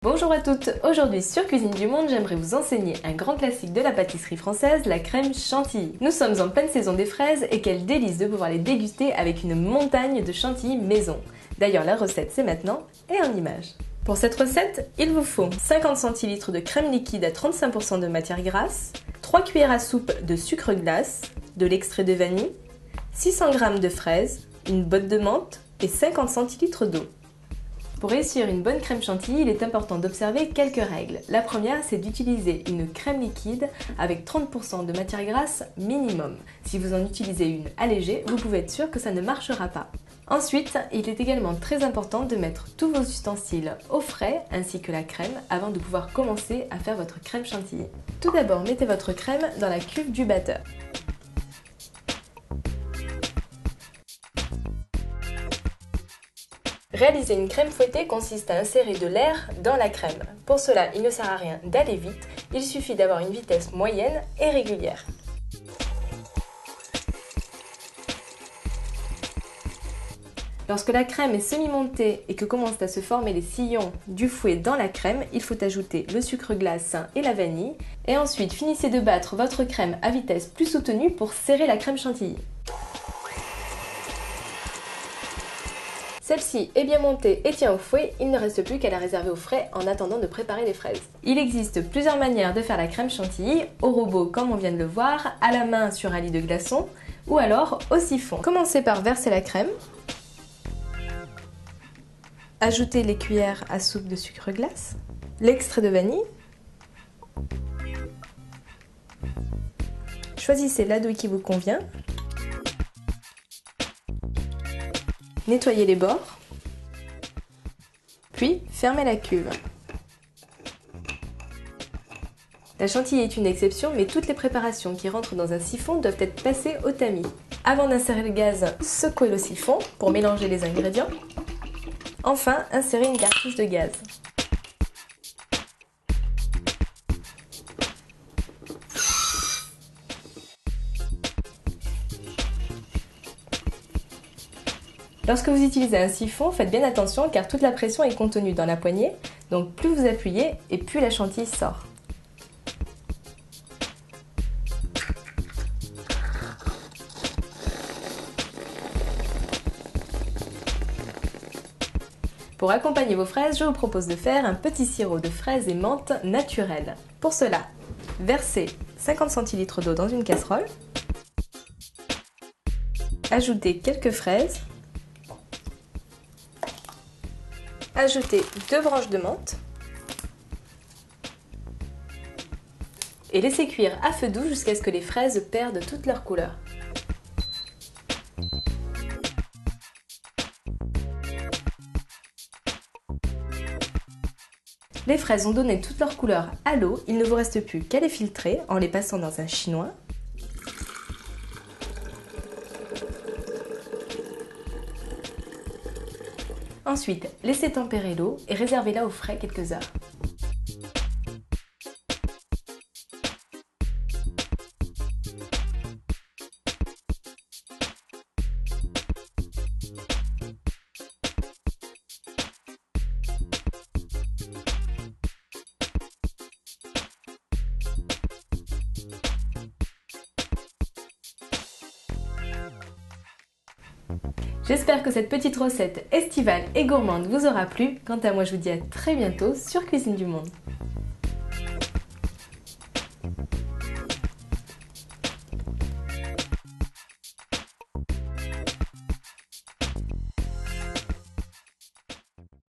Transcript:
Bonjour à toutes, aujourd'hui sur Cuisine du Monde, j'aimerais vous enseigner un grand classique de la pâtisserie française, la crème chantilly. Nous sommes en pleine saison des fraises et quel délice de pouvoir les déguster avec une montagne de chantilly maison. D'ailleurs la recette c'est maintenant et en images. Pour cette recette, il vous faut 50 centilitres de crème liquide à 35% de matière grasse, 3 cuillères à soupe de sucre glace, de l'extrait de vanille, 600 g de fraises, une botte de menthe et 50 centilitres d'eau. Pour réussir une bonne crème chantilly, il est important d'observer quelques règles. La première, c'est d'utiliser une crème liquide avec 30% de matière grasse minimum. Si vous en utilisez une allégée, vous pouvez être sûr que ça ne marchera pas. Ensuite, il est également très important de mettre tous vos ustensiles au frais ainsi que la crème avant de pouvoir commencer à faire votre crème chantilly. Tout d'abord, mettez votre crème dans la cuve du batteur. Réaliser une crème fouettée consiste à insérer de l'air dans la crème. Pour cela, il ne sert à rien d'aller vite, il suffit d'avoir une vitesse moyenne et régulière. Lorsque la crème est semi-montée et que commencent à se former les sillons du fouet dans la crème, il faut ajouter le sucre glace et la vanille. Et ensuite, finissez de battre votre crème à vitesse plus soutenue pour serrer la crème chantilly. Celle-ci est bien montée et tient au fouet, il ne reste plus qu'à la réserver au frais en attendant de préparer les fraises. Il existe plusieurs manières de faire la crème chantilly, au robot comme on vient de le voir, à la main sur un lit de glaçons ou alors au siphon. Commencez par verser la crème, ajoutez les cuillères à soupe de sucre glace, l'extrait de vanille, choisissez la douille qui vous convient, nettoyez les bords, puis fermez la cuve. La chantilly est une exception, mais toutes les préparations qui rentrent dans un siphon doivent être passées au tamis. Avant d'insérer le gaz, secouez le siphon pour mélanger les ingrédients. Enfin, insérez une cartouche de gaz. Lorsque vous utilisez un siphon, faites bien attention car toute la pression est contenue dans la poignée, donc plus vous appuyez et plus la chantilly sort. Pour accompagner vos fraises, je vous propose de faire un petit sirop de fraises et menthe naturel. Pour cela, versez 50 centilitres d'eau dans une casserole, ajoutez quelques fraises, ajoutez 2 branches de menthe et laissez cuire à feu doux jusqu'à ce que les fraises perdent toute leur couleur. Les fraises ont donné toute leur couleur à l'eau, il ne vous reste plus qu'à les filtrer en les passant dans un chinois. Ensuite, laissez tempérer l'eau et réservez-la au frais quelques heures. J'espère que cette petite recette estivale et gourmande vous aura plu. Quant à moi, je vous dis à très bientôt sur Cuisine du Monde.